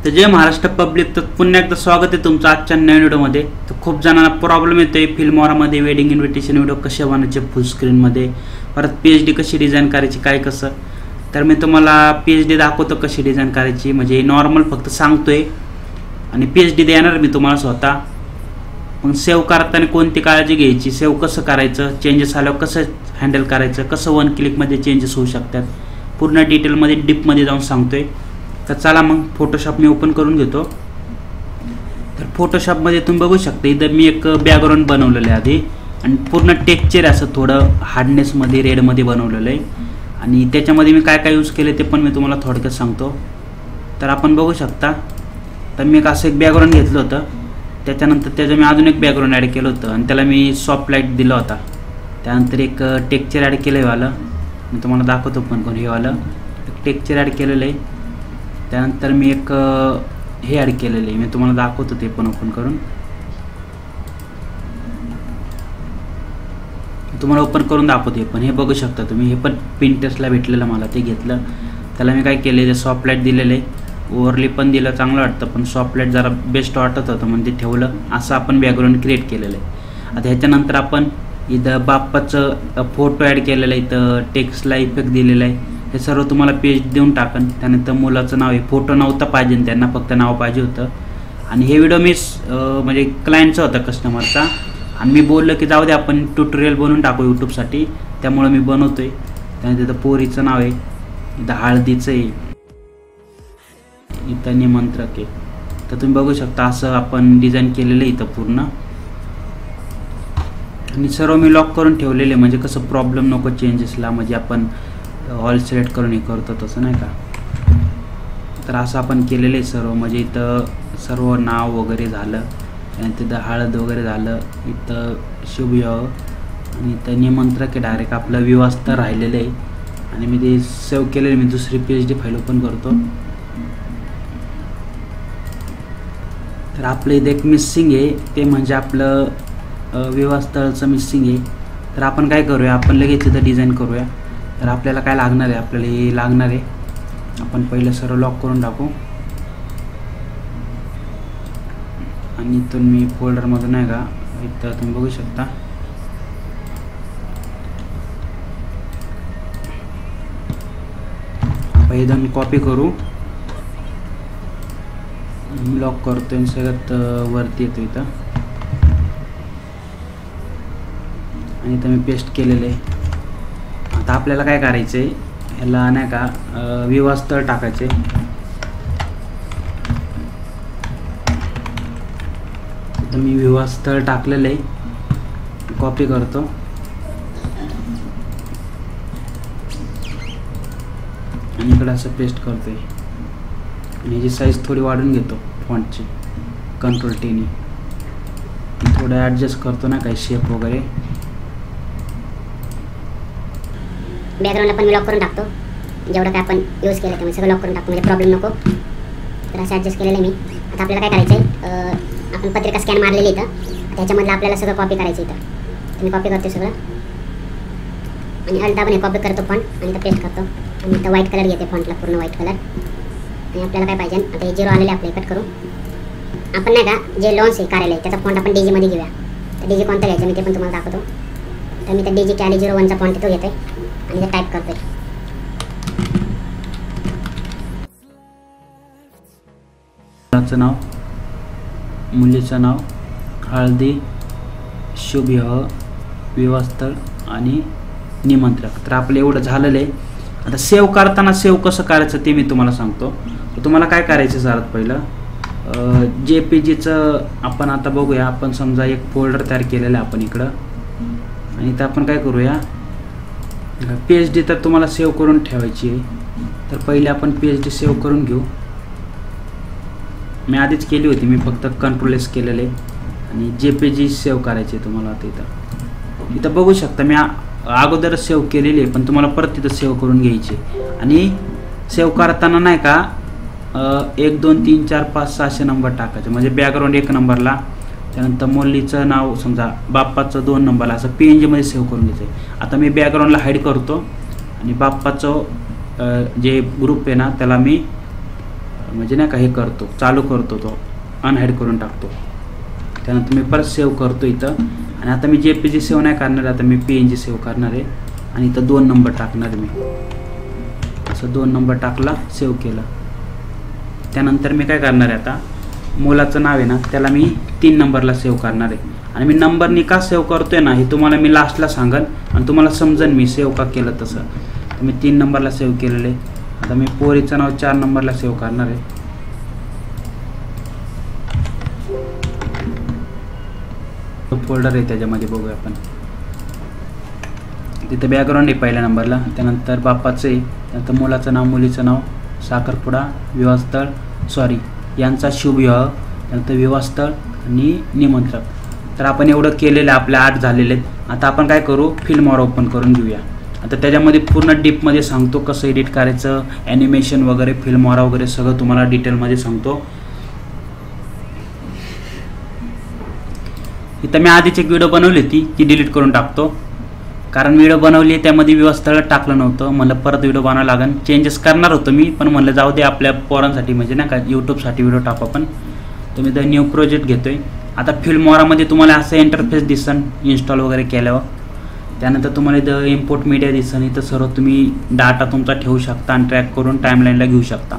तर जय महाराष्ट्र पब्लिक, तर पुन्हा एकदा स्वागत आहे तुमचं आजच्या नवीन व्हिडिओमध्ये. तर खूप जणांना प्रॉब्लेम येतोय फिल्मोरामध्ये वेडिंग इन्व्हिटेशन व्हिडिओ कसे बनवायचे फुल स्क्रीनमध्ये, परत PhD कशी डिझाईन करायची, काय कसं. तर मी तुम्हाला PhD दाखवतो कशी डिझाईन करायची, म्हणजे नॉर्मल फक्त सांगतोय आणि PhD देणार मी तुम्हाला स्वतः. मग सेव्ह करताना कोणती काळजी घ्यायची, सेव्ह कसं करायचं, चेंजेस आल्यावर कसं हँडल करायचं, कसं 1 क्लिकमध्ये चेंजेस होऊ शकतात, पूर्ण डिटेलमध्ये डीपमध्ये जाऊन सांगतोय. तर चला मग फोटोशॉप मी ओपन करून घेतो. तर फोटोशॉपमध्ये तुम्ही बघू शकता इथं मी एक बॅकग्राऊंड बनवलेलं आहे आधी, आणि पूर्ण टेक्स्चर असं थोडं हार्डनेसमध्ये रेडमध्ये बनवलेलं आहे. आणि त्याच्यामध्ये मी काय काय यूज केले ते पण मी तुम्हाला थोडक्यात सांगतो. तर आपण बघू शकता, तर मी असं एक बॅकग्राऊंड घेतलं होतं, त्याच्यानंतर त्याचं मी अजून एक बॅकग्राऊंड ॲड केलं होतं आणि त्याला मी सॉफ्ट लाईट दिला होता. त्यानंतर एक टेक्स्चर ॲड केलं हेवालं, मी तुम्हाला दाखवतो पण कोण हेवालं एक टेक्स्चर ॲड केलेलं आहे. त्यानंतर मी एक हे ॲड केलेलं आहे, मी तुम्हाला दाखवतो ते पण ओपन करून. तुम्हाला ओपन करून दाखवते पण हे बघू शकता तुम्ही. हे पण पिंटरेस्टला भेटलेलं मला, ते घेतलं. त्याला मी काय केलं, ते सॉफ्ट लाईट दिलेलं आहे, ओव्हरली पण दिलं, चांगलं वाटतं. पण सॉफ्ट लाईट जरा बेस्ट वाटत होतं म्हणून ते ठेवलं. असं आपण बॅकग्राऊंड क्रिएट केलेलं आहे. आता ह्याच्यानंतर आपण इथं बाप्पाचं फोटो ॲड केलेलं आहे, इथं टेक्स्टला इफेक्ट दिलेला आहे. हे सर्व तुम्हाला पेज देऊन टाकन. त्यानंतर मुलाचं नाव आहे, फोटो नव्हता पाहिजे त्यांना, फक्त नाव पाहिजे होतं. आणि हे व्हिडिओ मी म्हणजे क्लायंटचा होता, कस्टमरचा, आणि मी बोललो की जाऊ दे आपण ट्युटोरियल बनवून टाकू यूट्यूबसाठी, त्यामुळं मी बनवतोय. त्यानंतर इथं पोरीचं नाव आहे, इथं हळदीचं आहे, इथं निमंत्रक आहे. तर तुम्ही बघू शकता असं आपण डिझाईन केलेलं आहे इथं पूर्ण. आणि सर्व मी लॉक करून ठेवलेले, म्हणजे कसं प्रॉब्लेम नको चेंजेसला, म्हणजे आपण ऑल सिलेक्ट करून हे करतो तसं नाही का. तर असं आपण केलेलं आहे सर्व, म्हणजे इथं सर्व नाव वगैरे झालं, त्यानंतर इथं हळद वगैरे झालं, इथं शुभविवाह, आणि इथं निमंत्रक आहे, डायरेक्ट आपलं विवाह राहिलेलं आहे. आणि मी ते सेव्ह केलेलं, मी दुसरी PhD फाईल ओपन करतो. तर आपलं इथं एक मिसिंग आहे, ते म्हणजे आपलं विवाहस्थळाचं मिसिंग आहे. तर आपण काय करूया, आपण लगेच इथं डिझाईन करूया. तर आपल्याला काय लागणार आहे, आपल्याला हे लागणार आहे, आपण पहिलं सर्व लॉक करून टाकू. आणि इथून मी फोल्डरमधून आहे का, इथं तुम्ही बघू शकता आपण इथून कॉपी करू, लॉक करतो आणि सगळ्यात वरती येतो इथं, आणि इथं मी पेस्ट केलेलं आहे. आता आपल्याला काय करायचं आहे, ह्याला नाही का विवाहस्थळ टाकायचे. तर मी विवाहस्थळ टाकलेलं आहे, कॉपी करतो आणि इकडं असं पेस्ट करतोय. आणि ह्याची साईज थोडी वाढून घेतो फॉन्टची, Ctrl+T ने थोडं ॲडजस्ट करतो ना काही शेप वगैरे. बॅकग्राऊंडला पण मी लॉक करून टाकतो, जेवढं काय आपण यूज केलं ते सगळं लॉक करून टाकतो, म्हणजे प्रॉब्लेम नको. तर असं ॲडजस्ट केलेलं आहे मी. आता आपल्याला काय करायचं आहे, आपण पत्रिका स्कॅन मारलेली इथं, त्याच्यामधलं आपल्याला सगळं कॉपी करायचं इथं. तर मी कॉपी करतो सगळं, आणि अल्ट दाबून कॉपी करतो फॉन्ट, आणि इथं पेस्ट करतो. आणि इथं व्हाईट कलर घेते फॉन्टला, पूर्ण व्हाईट कलर. आणि आपल्याला काय पाहिजे, आता हे 0 आलेले आपले कट करू. आपण नाही का जे लॉन्च आहे कार्यालय, त्याचा फॉन्ट आपण DG मध्ये घेऊया. तर DG कोणता घ्यायचा मी ते पण तुम्हाला दाखवतो. तर मी तर DG Tally 01चा फॉन्ट तो घेतोय आणि ते टाईप करतोय. मुलाचं नाव, मुलीचं नाव, हळदी, शुभविवाह, विवाहस्थळ आणि निमंत्रक. तर आपलं एवढं झालेलं आहे. आता सेव्ह करताना सेव्ह कसं करायचं ते मी तुम्हाला सांगतो. तर तुम्हाला काय करायचं सर्वात पहिलं, JPGचं आपण आता बघूया. आपण समजा एक फोल्डर तयार केलेलं आहे आपण इकडं, आणि इथं आपण काय करूया, PhD तर तुम्हाला सेव्ह करून ठेवायची आहे. तर पहिले आपण PhD सेव्ह करून घेऊ. मी आधीच केली होती, मी फक्त Ctrl+S केलेलं आहे. आणि JPG सेव्ह करायची आहे तुम्हाला. आता इथं बघू शकता मी अगोदरच सेव्ह केलेली आहे, पण तुम्हाला परत तिथं सेव्ह करून घ्यायची. आणि सेव्ह करताना नाही का 1 2 3 4 5 6 नंबर टाकायचे, म्हणजे बॅकग्राऊंड 1 नंबरला, त्यानंतर मुलीचं नाव समजा बाप्पाचं 2 नंबरला, असं PNG मध्ये सेव्ह करून घ्यायचं. आता मी बॅकग्राऊंडला हाईड करतो आणि बाप्पाचं जे ग्रुप आहे ना त्याला मी म्हणजे नाही का हे करतो, चालू करतो, तो अनहाईड करून टाकतो. त्यानंतर मी परत सेव्ह करतो इथं. आणि आता मी JPG सेव्ह नाही करणार, आता मी PNG सेव्ह करणार आहे. आणि इथं 2 नंबर टाकणार मी. असं 2 नंबर टाकला, सेव्ह केलं. त्यानंतर मी काय करणार आहे, आता मुलाचं नाव आहे ना त्याला मी 3 नंबरला सेव्ह करणार आहे. आणि मी नंबरनी का सेव्ह करतोय ना हे तुम्हाला मी लास्टला सांगेन आणि तुम्हाला समजेल मी सेव्ह का केलं तसं. तर मी 3 नंबरला सेव्ह केलेलं आहे. आता मी पोरीचं नाव 4 नंबरला सेव्ह करणार आहे. फोल्डर आहे त्याच्यामध्ये बघूया आपण. तिथं बॅकग्राऊंड आहे पहिल्या नंबरला. त्यानंतर बापाचं आहे, त्यानंतर मुलाचं नाव, मुलीचं नाव, साखरपुडा, विवाहस्थळ, सॉरी यांचा शुभविवाह, त्यानंतर विवाहस्थळ आणि निमंत्रक. तर आपण एवढं केलेलं आहे, आपले 8 झालेले आहेत. आता आपण काय करू, फिल्मवर ओपन करून घेऊया. आता त्याच्यामध्ये पूर्ण डीपमध्ये सांगतो कसं एडिट करायचं, ॲनिमेशन वगैरे, फिल्मवारा वगैरे सगळं तुम्हाला डिटेलमध्ये सांगतो. इथं मी आधीच एक व्हिडिओ बनवली होती ती डिलीट करून टाकतो, कारण व्हिडिओ बनवली त्यामध्ये विवाहस्थळ टाकलं नव्हतं. म्हणलं परत व्हिडिओ बनावं लागेल. चेंजेस करणार होतो मी, पण म्हणलं जाऊ दे आपल्या पोरांसाठी, म्हणजे नाही का यूट्यूबसाठी व्हिडिओ टाकू आपण. तर मी तर न्यू प्रोजेक्ट घेतोय. आता फिल्मवारामध्ये तुम्हाला असं इंटरफेस दिसन इन्स्टॉल वगैरे केल्यावर. त्यानंतर तुम्हाला इथं इम्पोर्ट मीडिया दिसन. इथं सर्व तुम्ही डाटा तुमचा ठेवू शकता आणि ट्रॅक करून टाईमलाईनला घेऊ शकता.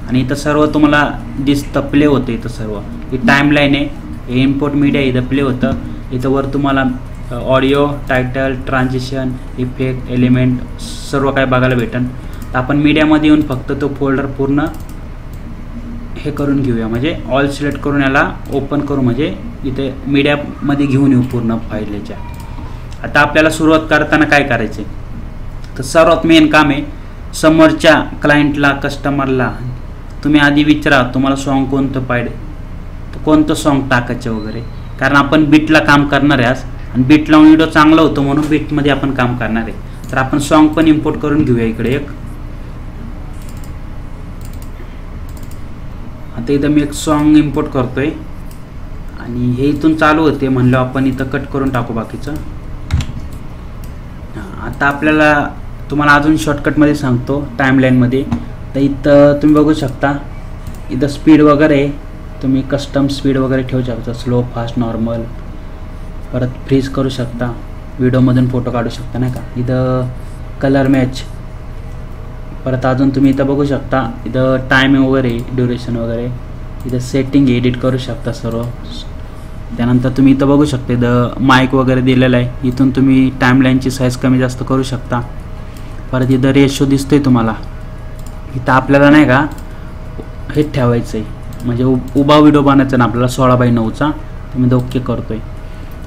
आणि इथं सर्व तुम्हाला दिसतं, प्ले होतं इथं सर्व. ही टाईमलाईन आहे, हे इम्पोर्ट मीडिया इथं प्ले होतं. इथं वर तुम्हाला audio, title, transition, effect, element सर्व काय बघायला भेटेल. तर आपण मीडियामध्ये येऊन फक्त तो फोल्डर पूर्ण हे करून घेऊया, म्हणजे ऑल सिलेक्ट करून याला ओपन करू, म्हणजे इथे मीडियामध्ये घेऊन येऊ पूर्ण फाईल याच्या. आता आपल्याला सुरुवात करताना काय करायचे, तर सर्वात मेन काम आहे समोरच्या क्लायंटला, कस्टमरला तुम्ही आधी विचारा तुम्हाला सॉन्ग कोणतं पाहिजे, तर कोणतं सॉन्ग टाकायचं वगैरे. कारण आपण बीटला काम करणार आहे आज, आणि बीट लावून व्हिडिओ चांगला होतो म्हणून बीटमध्ये आपण काम करणार आहे. तर आपण सॉन्ग पण इम्पोर्ट करून घेऊया इकडे एक. आता इथं मी एक सॉन्ग इम्पोर्ट करतोय आणि हे इथून चालू होते म्हणलं आपण इथं कट करून टाकू बाकीचं. आता आपल्याला तुम्हाला अजून शॉर्टकटमध्ये सांगतो टाईमलाईनमध्ये. तर इथं तुम्ही बघू शकता, इथं स्पीड वगैरे तुम्ही कस्टम स्पीड वगैरे ठेवू शकता, स्लो, फास्ट, नॉर्मल. परत फ्रीज करू शकता, व्हिडिओमधून फोटो काढू शकता नाही का. इथं कलर मॅच. परत अजून तुम्ही इथं बघू शकता, इथं टाईम वगैरे, ड्युरेशन वगैरे. इथं सेटिंग एडिट करू शकता सर्व. त्यानंतर तुम्ही इथं बघू शकता इथं माईक वगैरे दिलेलं आहे. इथून तुम्ही टाईमलाईनची साईज कमी जास्त करू शकता. परत इथं रेशो दिसतोय तुम्हाला. इथं आपल्याला नाही का हे ठेवायचं आहे, म्हणजे उभा व्हिडिओ बनायचा ना आपल्याला 16:9चा. तुम्ही ओके करतोय.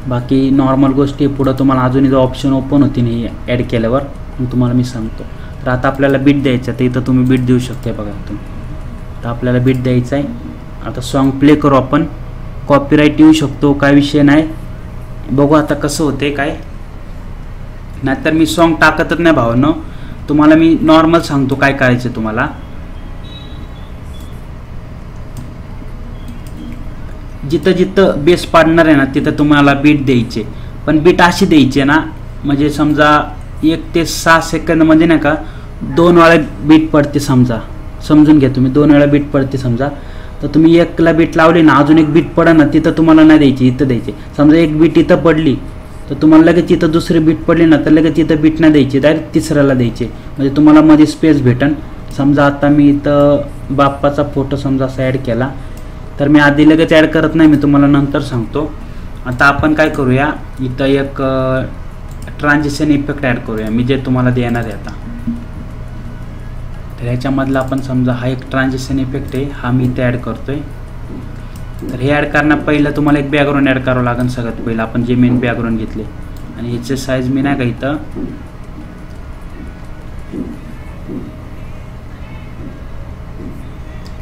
बाकी नॉर्मल गोष्टी पुढं तुम्हाला अजून इथं ऑप्शन ओपन होती नाही ॲड केल्यावर, मग तुम्हाला मी सांगतो. तर आता आपल्याला बीट द्यायचं आहे, तर इथं तुम्ही बीट देऊ शकता बघा तुम्ही. तर आपल्याला बीट द्यायचं आहे. आता सॉन्ग प्ले करू आपण. कॉपीराईट येऊ शकतो, काय विषय नाही. बघू आता कसं होते काय. नाहीतर मी सॉन्ग टाकतच नाही भावांनो, तुम्हाला मी नॉर्मल सांगतो काय करायचं तुम्हाला. जिथं जिथं बेस पाडणार आहे ना तिथं तुम्हाला बीट द्यायचे. पण बीट अशी द्यायची ना, म्हणजे समजा 1 ते 6 सेकंदमध्ये नाही का 2 वेळा बीट पडते समजा. समजून घ्या तुम्ही, 2 वेळा बीट पडते समजा. तर तुम्ही 1ला बीट लावली ना, अजून 1 बीट पडा ना, तिथं तुम्हाला नाही द्यायची, इथं द्यायचे. समजा 1 बीट इथं पडली तर तुम्हाला लगेच इथं दुसरी बीट पडली ना, तर लगेच इथं बीट नाही द्यायची, डायरेक्ट तिसऱ्याला द्यायचे, म्हणजे तुम्हाला मध्ये स्पेस भेटन. समजा आता मी इथं बाप्पाचा फोटो समजा असा ॲड केला, तर मी आधी लगेच ॲड करत नाही, मी तुम्हाला नंतर सांगतो. आता आपण काय करूया, इथं एक ट्रान्झिशन इफेक्ट ॲड करूया, मी जे तुम्हाला देणार आहे आता. तर ह्याच्यामधला आपण समजा हा एक ट्रान्झिशन इफेक्ट आहे, हा मी इथे ॲड करतोय. तर हे ॲड करण्या पहिलं तुम्हाला एक बॅकग्राऊंड ॲड करावं लागेल सगळ्यात पहिलं, आपण जे मेन बॅकग्राऊंड घेतले. आणि ह्याचे साईज मी नाही का इथं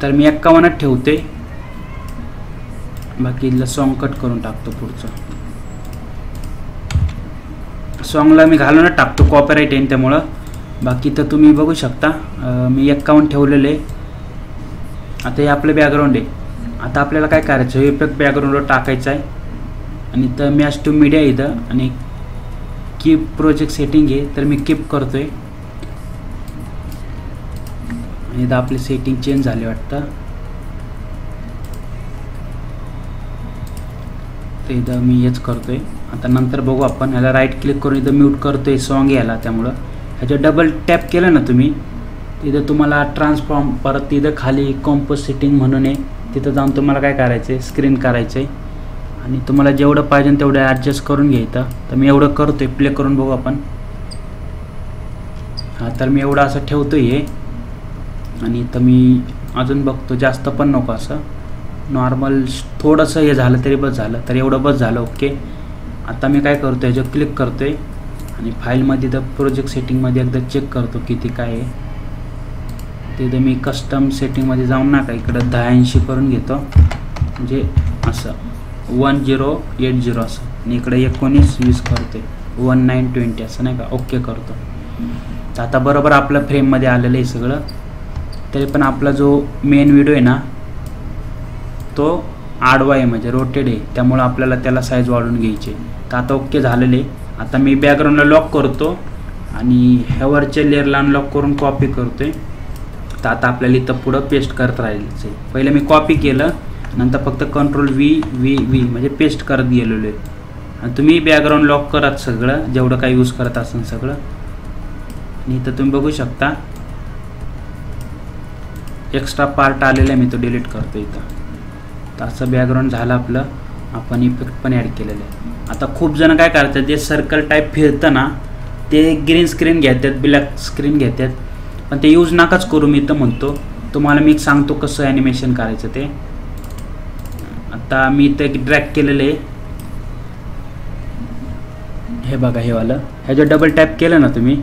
तर मी 51 ठेवते. बाकी इथलं सॉन्ग कट करून टाकतो. पुढचं सॉन्गला मी घालूनच टाकतो, कॉपीराईट येईन त्यामुळं. बाकी तर तुम्ही बघू शकता मी 51 ठेवलेले. आता हे आपलं बॅकग्राऊंड आहे. आता आपल्याला काय करायचं, हे इफेक्ट बॅकग्राऊंडवर टाकायचं आहे. आणि इथं मॅच टू मीडिया इथं आणि कीप प्रोजेक्ट सेटिंग आहे, तर मी कीप करतोय. आणि इथं आपली सेटिंग चेंज झाली वाटतं. तर इथं मी हेच करतोय. आता नंतर बघू आपण. ह्याला राईट क्लिक करून इथं म्यूट करतोय सॉन्ग याला. त्यामुळं ह्याच्यावर डबल टॅप केलं ना तुम्ही, तिथं तुम्हाला ट्रान्सफॉर्म, परत तिथं खाली कॉम्पोज सेटिंग म्हणून आहे, तिथं जाऊन तुम्हाला काय करायचं आहे, स्क्रीन करायचं आहे आणि तुम्हाला जेवढं पाहिजे तेवढं ॲडजस्ट करून घ्यायचं. तर मी एवढं करतोय. प्ले करून बघू आपण. हां, तर मी एवढं असं ठेवतो आहे आणि इथं मी अजून बघतो, जास्त पण नको, असं नॉर्मल थोडंसं हे झालं तरी बस झालं. तर एवढं बस झालं. ओके. आता मी काय करतो, ह्याच्यावर क्लिक करतो आहे आणि फाईलमध्ये तर प्रोजेक्ट सेटिंगमध्ये एकदा चेक करतो किती काय आहे. तिथं मी कस्टम सेटिंगमध्ये जाऊन ना का इकडं 1080 करून घेतो, म्हणजे असं 1080 असं, आणि इकडे 1920 करते, 1920 असं नाही का. ओके करतो. तर आता बरोबर आपलं फ्रेममध्ये आलेलं आहे सगळं. तरी पण आपला जो मेन व्हिडिओ आहे ना तो आडवा आहे, म्हणजे रोटेड आहे, त्यामुळं आपल्याला त्याला साईज वाढवून घ्यायची. तर आता ओके झालेले. आता मी बॅकग्राऊंडला लॉक करतो आणि ह्यावरच्या लेअरला अनलॉक करून कॉपी करतोय. तर आता आपल्याला इथं पुढं पेस्ट करत राहायचं आहे. पहिलं मी कॉपी केलं, नंतर फक्त कंट्रोल V म्हणजे पेस्ट करत गेलेलो आहे. आणि तुम्ही बॅकग्राऊंड लॉक करत सगळं, जेवढं काही यूज करत असेल सगळं. आणि इथं तुम्ही बघू शकता एक्स्ट्रा पार्ट आलेला आहे, मी तो डिलीट करतो इथं. तर असं बॅकग्राऊंड झालं आपलं. आपण इफेक्ट पण ॲड केलेलं आहे. आता खूप जण काय करतात, जे सर्कल टाईप फिरतं ना ते ग्रीन स्क्रीन घेतात, ब्लॅक स्क्रीन घेतात, पण ते यूज नकाच करू. मी तर म्हणतो तुम्हाला मी सांगतो कसं ॲनिमेशन करायचं ते. आता मी इथं एक ड्रॅग केलेलं आहे, हे बघा हे वालं. ह्याच्यावर डबल टॅप केलं ना तुम्ही,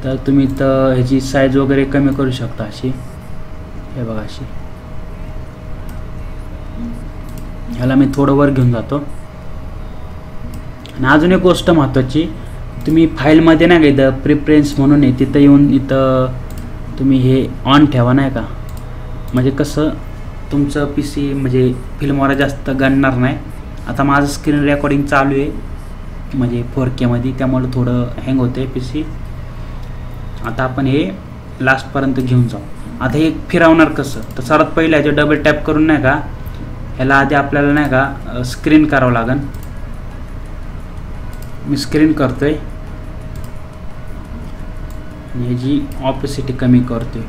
तर तुम्ही इथं ह्याची साईज वगैरे कमी करू शकता अशी. हे बघा अशी. ह्याला मी थोडं वर घेऊन जातो. आणि अजून एक गोष्ट महत्त्वाची, तुम्ही फाईलमध्ये नाही का इथं प्रिफरन्स म्हणून आहे, तिथं येऊन इथं तुम्ही हे ऑन ठेवा नाही का, म्हणजे कसं तुमचं PC म्हणजे फिल्मवर जास्त गणणार नाही. आता माझं स्क्रीन रेकॉर्डिंग चालू आहे म्हणजे 4K मध्ये, त्यामुळे थोडं हँग होतं आहे PC. आता आपण हे लास्टपर्यंत घेऊन जाऊ. आता हे फिरवणार कसं, तर सर्वात पहिलं ह्याच्या डबल टॅप करून नाही का ह्याला आधी आपल्याला नाही का स्क्रीन करावं लागेल. मी स्क्रीन करतोय आणि ह्याची ऑपेसिटी कमी करतोय,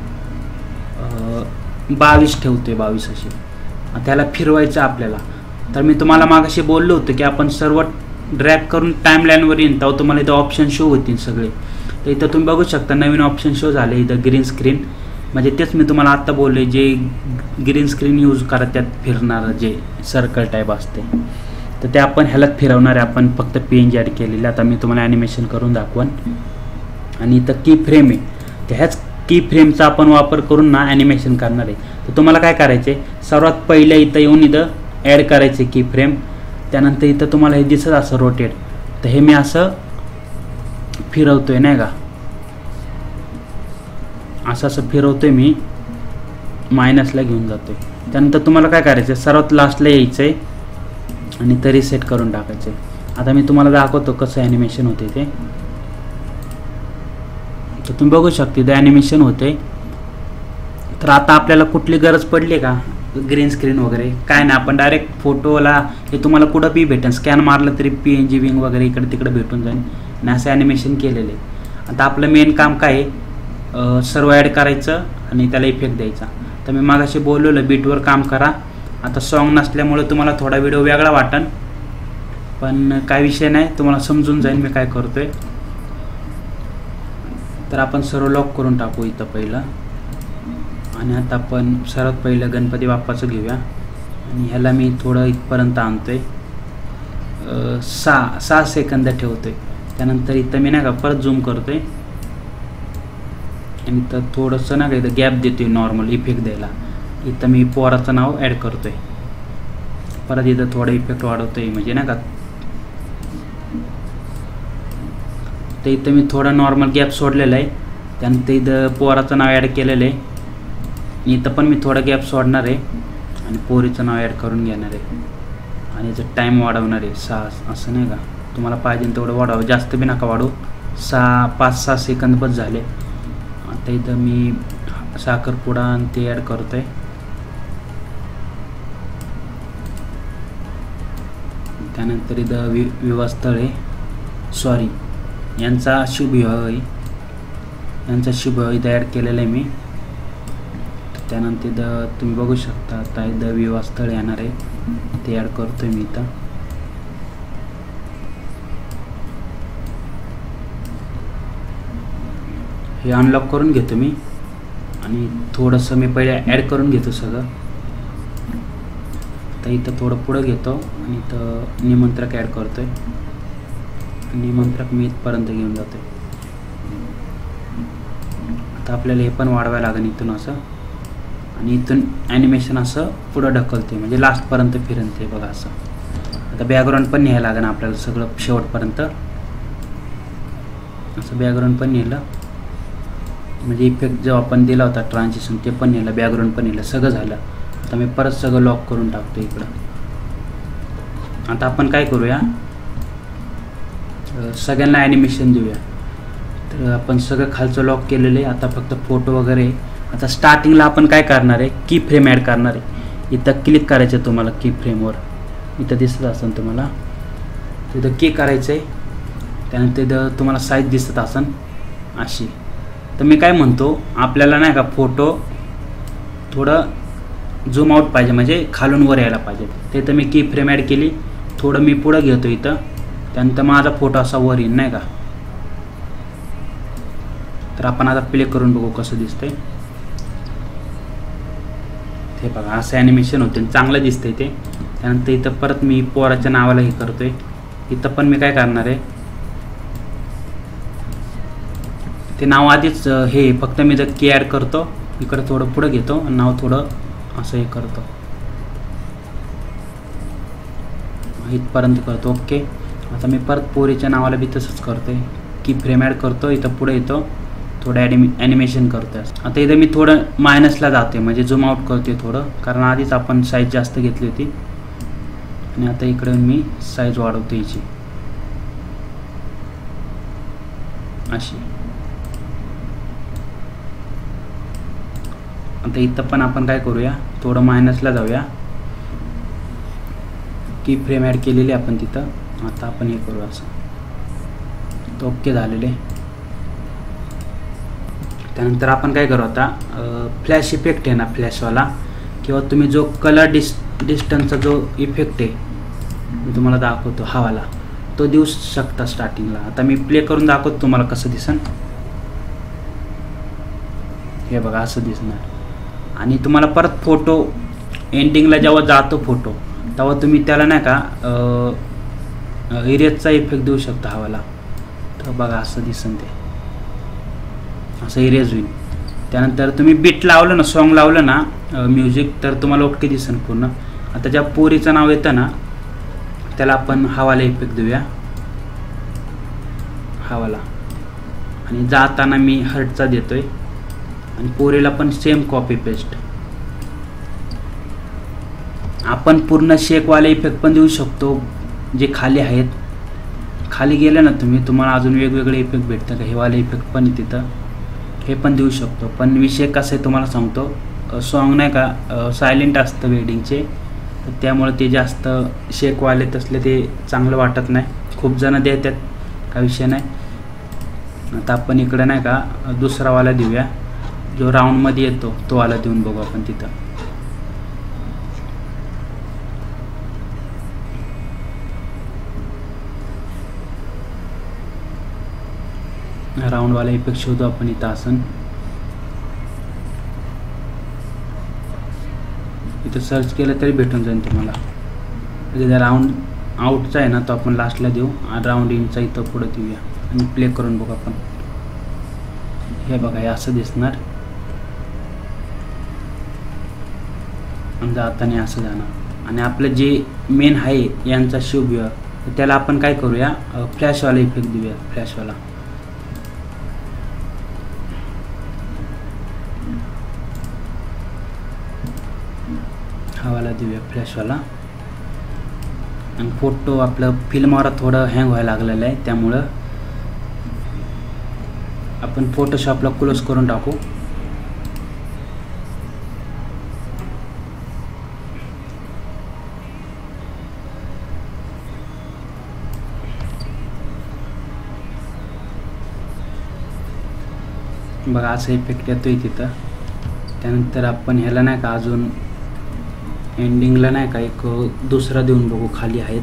22 ठेवतोय, 22 अशी. त्याला फिरवायचं आपल्याला. तर मी तुम्हाला मागाशी बोललो होतो की आपण सर्व ड्रॅग करून टाईमलाईनवर येईन, तेव्हा तुम्हाला इथं ऑप्शन शो होतील सगळे. तर इथं तुम्ही बघू शकता नवीन ऑप्शन शो झाले इथं, ग्रीन स्क्रीन. म्हणजे तेच मी तुम्हाला आत्ता बोलले, जे ग्रीन स्क्रीन यूज करत त्यात फिरणारं जे सर्कल टाईप असते, तर ते आपण ह्यालाच फिरवणार आहे. आपण फक्त PNG ॲड केलेलं. आता मी तुम्हाला ॲनिमेशन करून दाखवन. आणि इथं की फ्रेम आहे, तर ह्याच की फ्रेमचा आपण वापर करून ना ॲनिमेशन करणार आहे. तर तुम्हाला काय करायचं आहे, सर्वात पहिले इथं येऊन इथं ॲड करायचे की फ्रेम. त्यानंतर इथं तुम्हाला हे दिसत असं रोटेट, तर हे मी असं फिरवतोय नाही का, असं फिरवतोय मी, मायनसला घेऊन जातोय. त्यानंतर तुम्हाला काय करायचं आहे, सर्वात लास्टला यायचं आहे आणि ते रिसेट करून टाकायचं आहे. आता मी तुम्हाला दाखवतो कसं ॲनिमेशन होते ते. तर तुम्ही बघू शकता इथं ॲनिमेशन होते. तर आता आपल्याला कुठली गरज पडली का ग्रीन स्क्रीन वगैरे काय नाही, आपण डायरेक्ट फोटोला हे तुम्हाला कुठं बी भेटेल, स्कॅन मारलं तरी PNG विंग वगैरे इकडे तिकडे भेटून जाईल. आणि असं ॲनिमेशन केलेलं आहे. आता आपलं मेन काम काय आहे, सर्व ॲड करायचं आणि त्याला इफेक्ट द्यायचा. तर मी मागाशी बोललेलं बीटवर काम करा. आता सॉन्ग नसल्यामुळे तुम्हाला थोडा व्हिडिओ वेगळा वाटेल, पण काय विषय नाही, तुम्हाला समजून जाईल मी काय करतोय. तर आपण सर्व लॉक करून टाकू इथं पहिलं. आणि आता आपण सर्वात पहिलं गणपती बाप्पाचं घेऊया. आणि ह्याला मी थोडं इथपर्यंत आणतोय, 6 सेकंद ठेवतोय. त्यानंतर इथं मी नाही का परत झूम करतोय आणि इथं थोडंसं ना का इथं गॅप देतोय नॉर्मल इफेक्ट द्यायला. इथं मी पोराचं नाव ॲड करतोय. परत इथं थोडं इफेक्ट वाढवतोय म्हणजे ना का. तर इथं मी थोडा नॉर्मल गॅप सोडलेला आहे. त्यानंतर इथं पोराचं नाव ॲड केलेलं आहे. इथं पण मी थोडा गॅप सोडणार आहे आणि पोरीचं नाव ॲड करून घेणार आहे. आणि याचं टाईम वाढवणार आहे 6, असं नाही का, तुम्हाला पाहिजे तेवढं वाढवा, जास्त बी नका वाढू. 5-6 सेकंद बस झाले. आता इथं मी साखरपुडा आणि ते ॲड करतोय. त्यानंतर इथं विवाह स्थळ आहे, सॉरी यांचा शुभविवाह आहे, यांचा शुभविवाह इथं ॲड केलेला आहे मी. त्यानंतर इथं तुम्ही बघू शकता आता इथं विवाह स्थळ येणार आहे, ते ॲड करतोय मी इथं. हे अनलॉक करून घेतो मी आणि थोडंसं मी पहिले ॲड करून घेतो सगळं. तर इथं थोडं पुढं घेतो आणि इथं निमंत्रक ॲड करतो आहे. निमंत्रक मी इथपर्यंत घेऊन जातो आहे. आता आपल्याला हे पण वाढवायला लागेल इथून असं, आणि इथून ॲनिमेशन असं पुढं ढकलते म्हणजे लास्टपर्यंत फिरते बघा असं. आता बॅकग्राऊंड पण न्यायला लागेल आपल्याला सगळं शेवटपर्यंत. असं बॅकग्राऊंड पण नेलं म्हणजे इफेक्ट जो आपण दिला होता ट्रान्झिशन ते पण नेलं, बॅकग्राऊंड पण नेलं, सगळं झालं. आता मी परत सगळं लॉक करून टाकतो इकडं. आता आपण काय करूया, सगळ्यांना ॲनिमेशन देऊया. तर आपण सगळं खालचं लॉक केलेलं आहे. आता फक्त फोटो वगैरे. आता स्टार्टिंगला आपण काय करणार आहे, की फ्रेम ॲड करणार आहे. इथं क्लिक करायचं तुम्हाला की फ्रेमवर, इथं दिसत असेल तुम्हाला, तिथं की करायचं आहे. त्यानंतर इथं तुम्हाला साईज दिसत असेल अशी. तर मी काय म्हणतो, आपल्याला नाही का फोटो थोडं झूम आउट पाहिजे म्हणजे खालून वर यायला पाहिजे. ते तर मी की फ्रेम ॲड केली, थोडं मी पुढं घेतो इथं, त्यानंतर माझा फोटो असा वर येईल नाही का. तर आपण आता प्ले करून बघू कसं दिसतंय. ते बघा असं ॲनिमेशन होते, चांगलं दिसतंय ते. त्यानंतर इथं परत मी पोराच्या नावाला हे करतोय. इथं पण मी काय करणार आहे, ते नाव आधीच हे फक्त मी जर की ॲड करतो, इकडं थोडं पुढं घेतो आणि नाव थोडं असं हे करतो, इथपर्यंत करतो. ओके. आता मी परत पोरीच्या नावाला बी तसंच करतो आहे, की फ्रेम ॲड करतो, इथं पुढे येतो, थोडं ॲनिमेशन करतो आहे. आता इथं मी थोडं मायनसला जाते म्हणजे झूम आउट करते थोडं, कारण आधीच आपण साईज जास्त घेतली होती. आणि आता इकडे मी साईज वाढवतो याची अशी. आता इथं पण आपण काय करूया, थोडं मायनसला जाऊया, की फ्रेम ॲड केलेली आपण तिथं. आता आपण हे करू असं. ओके झालेले. त्यानंतर आपण काय करू आता, फ्लॅश इफेक्ट आहे ना फ्लॅशवाला, किंवा तुम्ही जो कलर डिस्टन्सचा जो इफेक्ट आहे मी तुम्हाला दाखवतो हवाला, तो देऊ शकता स्टार्टिंगला. आता मी प्ले करून दाखवतो तुम्हाला कसं दिसन. हे बघा असं दिसणार. आणि तुम्हाला परत फोटो एंडिंगला जेव्हा जातो फोटो, तेव्हा तुम्ही त्याला नाही का इरेजचा इफेक्ट देऊ शकता हवाला. तर बघा असं दिसन ते, असं इरेज होईल. त्यानंतर तुम्ही बीट लावलं ना, सॉन्ग लावलं ना म्युझिक, तर तुम्हाला ओके दिसन पूर्ण. आता ज्या पोरीचं नाव येतं ना त्याला आपण हवाला इफेक्ट देऊया, हवाला. आणि जाताना मी हर्टचा देतोय, आणि पोरीला पण सेम कॉपी पेस्ट. आपण पूर्ण शेकवाले इफेक्ट पण देऊ शकतो जे खाली आहेत. खाली गेलं ना तुम्हाला अजून वेगवेगळे इफेक्ट भेटतं का, हे वाले इफेक्ट पण तिथं हे पण देऊ शकतो. पण विषय कसं आहे तुम्हाला सांगतो, सॉन्ग नाही का सायलेंट असतं वेडिंगचे, तर त्यामुळे ते जास्त शेकवाले तसले ते चांगलं वाटत नाही. खूप जण देतात, काय विषय नाही. आता आपण इकडं नाही का दुसरा वाला देऊया, जो राऊंडमध्ये येतो तो वाला देऊन बघू आपण तिथं. राऊंडवाला इफेक्ट शोधू आपण इथं असन. इथं सर्च केलं तरी भेटून जाईल तुम्हाला. म्हणजे राऊंड आउटचा आहे ना तो आपण लास्टला देऊ, आणि राऊंड इनचा इथं पुढं देऊया आणि प्ले करून बघू आपण. हे बघा हे असं दिसणार, आणि जाताना असं जाणार. आणि आपलं जे मेन आहे यांचा शुभविवाह, त्याला आपण काय करूया, फ्लॅशवाला इफेक्ट देऊया, फ्लॅशवाला. हवाला देऊया फ्लॅशवाला. आणि फोटो आपलं फिल्मवर थोडं हँग व्हायला लागलेलं आहे, त्यामुळं आपण फोटोशॉपला क्लोज करून टाकू. बघा असा इफेक्ट येतोय तिथं. त्यानंतर आपण ह्याला नाही का अजून एंडिंगला नाही का एक दुसरा देऊन बघू, खाली आहेत.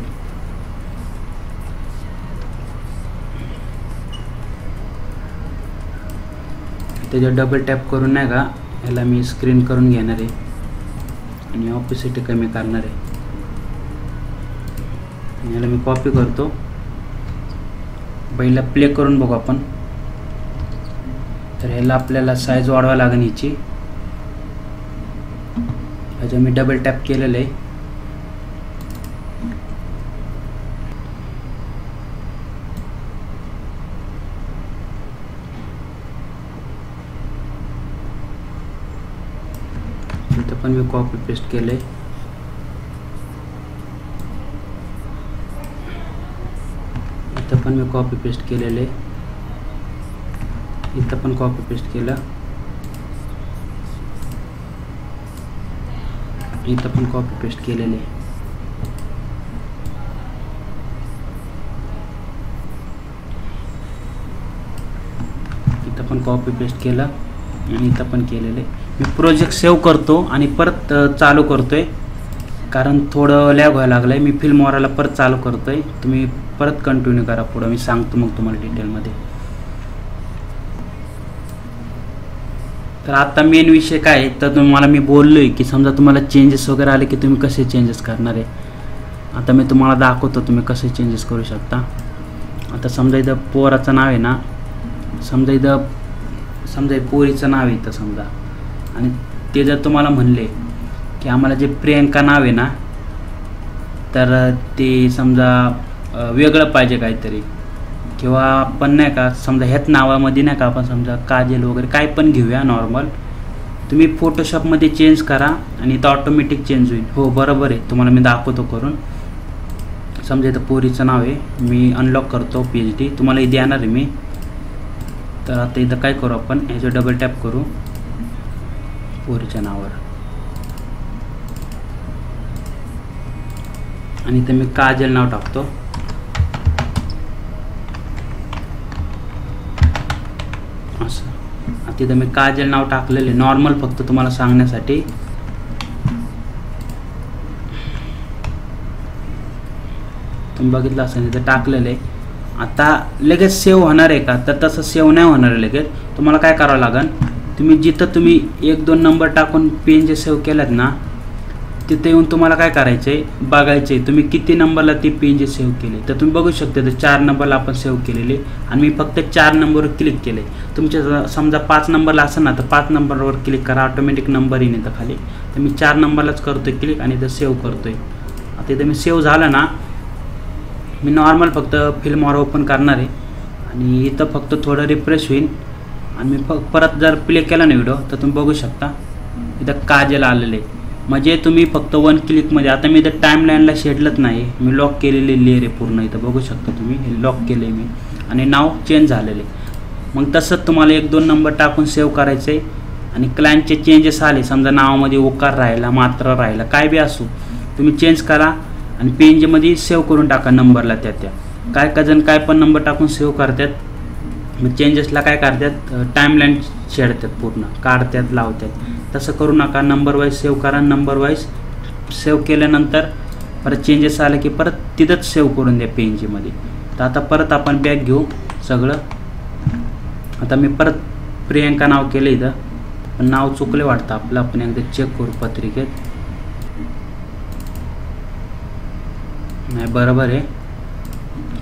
त्याच्यावर डबल टॅप करून नाही का ह्याला मी स्क्रीन करून घेणार आहे आणि ऑपोसिटी कमी करणार आहे. ह्याला मी कॉपी करतो. पहिला प्ले करून बघू आपण. तर ह्याला आपल्याला साईज वाढवावी लागेल ह्याची. ह्याच्या मी डबल टॅप केलेलं आहे. इथं पण मी कॉपी पेस्ट केलंय. इथं पण मी कॉपी पेस्ट केलेले. इथं पण कॉपी पेस्ट केलं. इथं पण कॉपी पेस्ट केलेले. इथं पण कॉपी पेस्ट केलं आणि इथं पण केलेले. मी प्रोजेक्ट सेव्ह करतो आणि परत चालू करतोय कारण थोडं लॅग व्हायला लागलं आहे. मी फिल्मोराला परत चालू करतोय. तुम्ही परत कंटिन्यू करा पुढं. मी सांगतो मग तुम्हाला डिटेलमध्ये. तर आता मेन विषय काय आहे तर तुम्हाला मी बोललो आहे की समजा तुम्हाला चेंजेस वगैरे आले की तुम्ही कसे चेंजेस करणार आहे. आता मी तुम्हाला दाखवतो तुम्ही कसे चेंजेस करू शकता. आता समजा इथं पोराचं नाव आहे ना, समजा पोरीचं नाव आहे इथं समजा, आणि ते जर तुम्हाला म्हणले की आम्हाला जे प्रियंका नाव आहे ना तर ते समजा वेगळं पाहिजे काहीतरी, किंवा आपण नाही का समजा ह्याच नावामध्ये नाही का आपण समजा काजल वगैरे काय पण घेऊया नॉर्मल. तुम्ही फोटोशॉपमध्ये चेंज करा आणि इथं ऑटोमॅटिक चेंज होईल. हो बरोबर आहे, तुम्हाला मी दाखवतो करून. समजा इथं पोरीचं नाव आहे, मी अनलॉक करतो PhD, तुम्हाला इथे येणार आहे मी. तर आता इथं काय करू आपण, ह्याचं डबल टॅप करू पोरीच्या नावावर आणि इथं मी काजल नाव टाकतो. असं आता इथं मी काजल नाव टाकलेले नॉर्मल फक्त तुम्हाला सांगण्यासाठी. तुम्ही बघितलं असेल इथं टाकलेलं आहे. आता लगेच सेव्ह होणार आहे का तर तसं सेव्ह नाही होणार आहे लगेच. तुम्हाला काय करावं लागेल, तुम्ही जिथं तुम्ही 1-2 नंबर टाकून पेन जे सेव्ह केलात ना तिथे येऊन तुम्हाला काय करायचं आहे बघायचं आहे तुम्ही किती नंबरला ती पेन जे सेव्ह केले. तर तुम्ही बघू शकता तर 4 नंबरला आपण सेव्ह केलेले आणि मी फक्त 4 नंबरवर क्लिक केले. तुमच्या समजा 5 नंबरला असेल ना तर 5 नंबरवर क्लिक करा, ऑटोमॅटिक नंबर येईल इथं खाली. तर मी 4 नंबरलाच करतोय क्लिक आणि इथं सेव्ह करतोय. आता इथं मी सेव्ह झालं ना, मी नॉर्मल फक्त फिल्मवर ओपन करणार आहे आणि इथं फक्त थोडं रिफ्रेश होईल आणि मी परत जर प्ले केला ना व्हिडिओ तर तुम्ही बघू शकता इथं काजल आलेले. म्हणजे तुम्ही फक्त 1 क्लिकमध्ये, आता मी इथं टाईमलाईनला शेडलंच नाही, मी लॉक केलेली लेअर आहे पूर्ण. इथं बघू शकता तुम्ही हे लॉक केले मी आणि नाव चेंज झालेले. मग तसंच तुम्हाला 1-2 नंबर टाकून सेव्ह करायचं आहे आणि क्लायंटचे चेंजेस आले समजा नावामध्ये ओकार राहिला, मात्र राहिला, काय बी असो तुम्ही चेंज करा आणि पेंजमध्ये सेव्ह करून टाका नंबरला. त्या काय जण काय पण नंबर टाकून सेव्ह करतात, मग चेंजेसला काय करतात टाईमलाईन शेडतात पूर्ण, काढतात लावतात. तसं करू नका. नंबर वाईज सेव्ह करा. नंबर वाईज सेव्ह केल्यानंतर परत चेंजेस आले की परत तिथंच सेव्ह करून द्या पेंजीमध्ये. तर आता परत आपण बॅक घेऊ सगळं. आता मी परत प्रियंका नाव केलं इथं, पण नाव चुकले वाटतं आपलं. आपण एकदा चेक करू पत्रिकेत. नाही बरोबर आहे.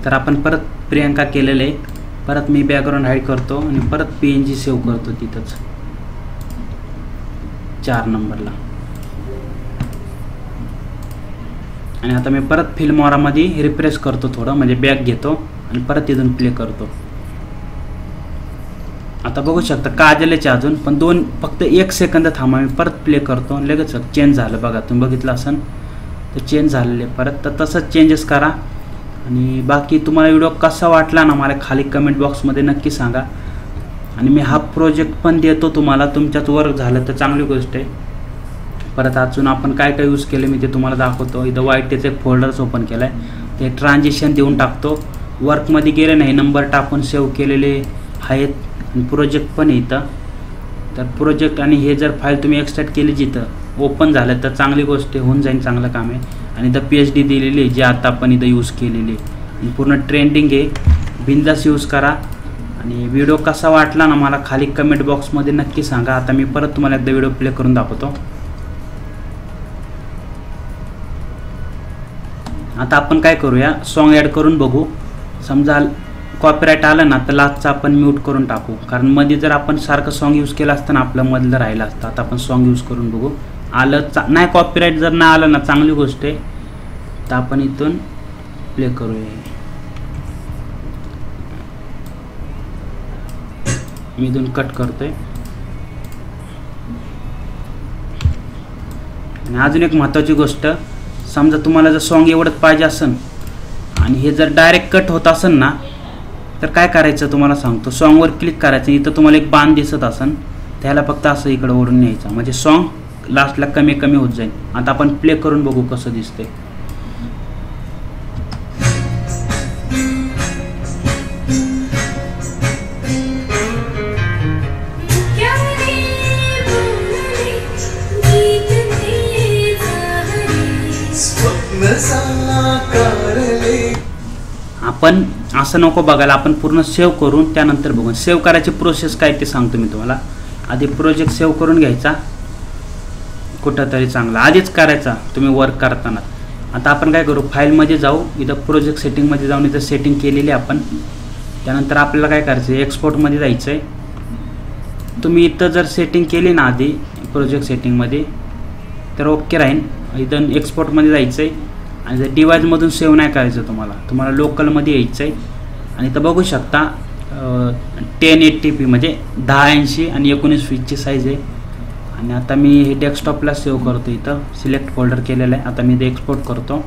तर आपण परत प्रियंका केलेलं आहे. परत मी बॅकग्राऊंड हाईड करतो आणि परत PNG सेव्ह करतो तिथंच 4 नंबरला. आणि आता मी परत फिल्मोरामध्ये रिफ्रेश करतो थोडं, म्हणजे बॅक घेतो आणि परत तिथून प्ले करतो. आता बघू शकता काजलचे अजून पण फक्त 1 सेकंद थांबा. मी परत प्ले करतो आणि लगेच चेंज झालं. बघा तुम्ही बघितलं असेल तर चेंज झालेले परत. तर तसंच चेंजेस करा. आणि बाकी तुम्हाला व्हिडिओ कसा वाटला ना मला खाली कमेंट बॉक्समध्ये नक्की सांगा. आणि मी हा प्रोजेक्ट पण देतो तुम्हाला, तुमच्यात वर्क झालं तर चांगली गोष्ट आहे. परत अजून आपण काय काय यूज केलं मी ते तुम्हाला दाखवतो. इथं YTचं एक फोल्डर्स ओपन केलं आहे, ते ट्रान्झिशन देऊन टाकतो. वर्कमध्ये गेले नाही, नंबर टाकून सेव्ह केलेले आहेत आणि प्रोजेक्ट पण इथं. तर प्रोजेक्ट आणि हे जर फाईल तुम्ही एक्सट्रॅक्ट केली जिथं ओपन झालं तर चांगली गोष्ट होऊन जाईल, चांगलं काम आहे. आणि इथं PhD दिलेली आहे जे आता आपण इथं यूज केलेली आहे आणि पूर्ण ट्रेंडिंग आहे. बिंदास यूज करा. आणि व्हिडिओ कसा वाटला ना मला खाली कमेंट बॉक्समध्ये नक्की सांगा. आता मी परत तुम्हाला एकदा व्हिडिओ प्ले करून दाखवतो. आता आपण काय करूया, सॉन्ग ॲड करून बघू. समजा कॉपीराईट आलं ना तर लास्टचं आपण म्यूट करून टाकू, कारण मध्ये जर आपण सारखं सॉन्ग यूज केलं असतं ना आपलं मधलं राहिलं असतं. आता आपण सॉन्ग यूज करून बघू. आलं नाही कॉपीराईट जर नाही आलं ना चांगली गोष्ट आहे. तर आपण इथून प्ले करूया. मी इथून कट करतोय. आणि अजून एक महत्त्वाची गोष्ट, समजा तुम्हाला जर सॉन्ग एवढंच पाहिजे असेल आणि हे जर डायरेक्ट कट होत असेल ना तर काय करायचं तुम्हाला सांगतो. सॉन्गवर क्लिक करायचं, इथं तुम्हाला एक बाण दिसत असेल त्याला फक्त असं इकडं ओढून न्यायचं, म्हणजे सॉन्ग लास्टला कमी कमी होत जाईल. आता आपण प्ले करून बघू कसं दिसतंय. आपण असं नको बघायला, आपण पूर्ण सेव्ह करून त्यानंतर बघू. सेव्ह करायची प्रोसेस काय ते सांगतो मी तुम्हाला. आधी प्रोजेक्ट सेव्ह करून घ्यायचा कुठंतरी चांगला, आधीच करायचा तुम्ही वर्क करताना. आता आपण काय करू, फाईलमध्ये जाऊ, इथं प्रोजेक्ट सेटिंगमध्ये जाऊन इथं सेटिंग केलेली आपण. त्यानंतर आपल्याला काय करायचं, एक्सपोर्टमध्ये जायचं आहे. तुम्ही इथं जर सेटिंग केली ना आधी प्रोजेक्ट सेटिंगमध्ये तर ओके राहील. इथं एक्सपोर्टमध्ये जायचं आहे आणि जर डिव्हाइसमधून सेव्ह नाही करायचं तुम्हाला लोकलमध्ये यायचं आहे. आणि इथं बघू शकता 1080p म्हणजे 1080 आणि 1920ची साईज आहे. आणि आता मी हे डेस्कटॉपला सेव्ह करतो. इथं सिलेक्ट फोल्डर केलेलं आहे. आता मी ते एक्सपोर्ट करतो.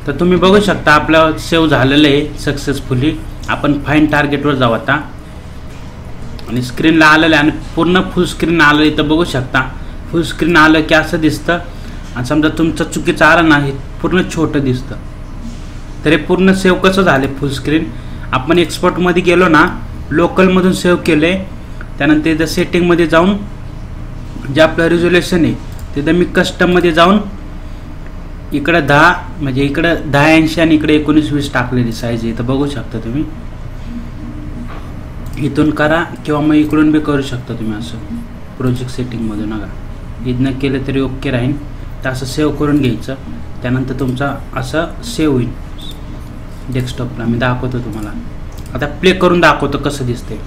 तर तुम्ही बघू शकता आपलं सेव्ह झालेलं आहे सक्सेसफुली. आपण फाईन टार्गेटवर जाऊ आता. आणि स्क्रीनला आलेलं आहे आणि पूर्ण फुल स्क्रीन आलं. इथं बघू शकता फुल स्क्रीन आलं की असं दिसतं. आणि समजा तुमचं चुकीचं आलं ना हे पूर्ण छोटं दिसतं. तर हे पूर्ण सेव्ह कसं झालं फुल स्क्रीन, आपण एक्सपोर्टमध्ये गेलो ना, लोकलमधून सेव्ह केले. त्यानंतर इथं सेटिंगमध्ये जाऊन जे आपलं रिझोल्युशन आहे तिथं मी कस्टममध्ये जाऊन इकडं 10 म्हणजे इकडं 1080 आणि इकडे 1920 टाकलेली साईज आहे. इथं बघू शकता तुम्ही. इथून करा किंवा मग इकडून बी करू शकता तुम्ही असं प्रोजेक्ट सेटिंगमधून. नका इथनं केलं तरी ओके राहील. तर असं सेव्ह करून घ्यायचं. त्यानंतर तुमचा असं सेव्ह होईल डेस्कटॉपला. मी दाखवतो तुम्हाला. आता प्ले करून दाखवतो कसं दिसतंय.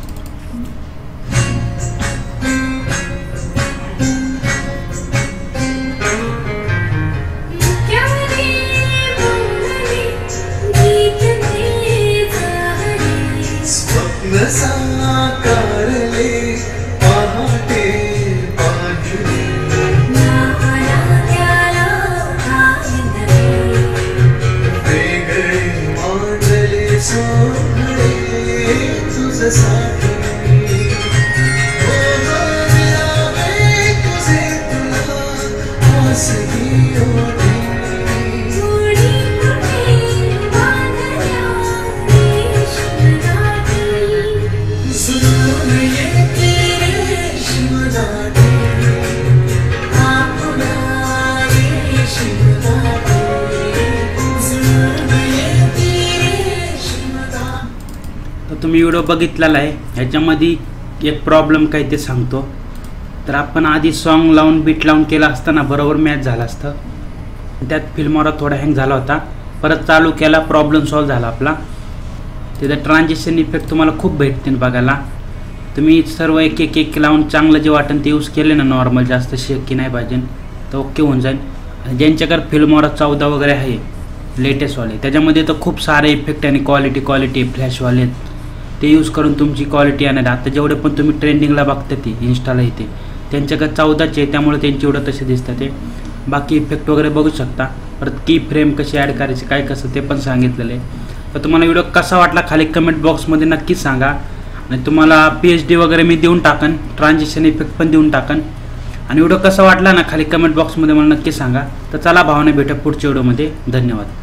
तुम्ही व्हिडिओ बघितलेला आहे. ह्याच्यामध्ये एक प्रॉब्लेम काय ते सांगतो. तर आपण आधी सॉन्ग लावून बीट लावून केलं असतं ना बरोबर मॅच झालं असतं. त्यात फिल्मोरा थोडा हँग झाला होता. परत चालू केला, प्रॉब्लेम सॉल्व्ह झाला आपला. तिथं ट्रान्झिशन इफेक्ट तुम्हाला खूप भेटतील बघायला. तुम्ही सर्व एक एक एक लावून चांगलं जे वाटेल ते यूज केले ना, नॉर्मल जास्त शेकी नाही पाहिजे तर ओके होऊन जाईल. ज्यांच्याकडे फिल्मोरा 14 वगैरे आहे लेटेस्टवाले त्याच्यामध्ये तर खूप सारे इफेक्ट आणि क्वालिटी फ्लॅशवाले आहेत. ते यूज करून तुमची क्वालिटी येणार. आता जेवढे पण तुम्ही ट्रेंडिंगला बघता ते इन्स्टाला येते त्यांच्याकडे 14चे आहे त्यामुळे त्यांची एवढं तसे दिसतात. ते बाकी इफेक्ट वगैरे बघू शकता. परत की फ्रेम कशी ॲड करायची काय कसं ते पण सांगितलेलं आहे. तर तुम्हाला व्हिडिओ कसा वाटला खाली कमेंट बॉक्समध्ये नक्कीच सांगा. आणि तुम्हाला PhD वगैरे मी देऊन टाकन, ट्रान्झिशन इफेक्ट पण देऊन टाकन. आणि व्हिडिओ कसा वाटला ना खाली कमेंट बॉक्समध्ये मला नक्की सांगा. तर चला भावना भेटूया पुढच्या व्हिडिओमध्ये. धन्यवाद.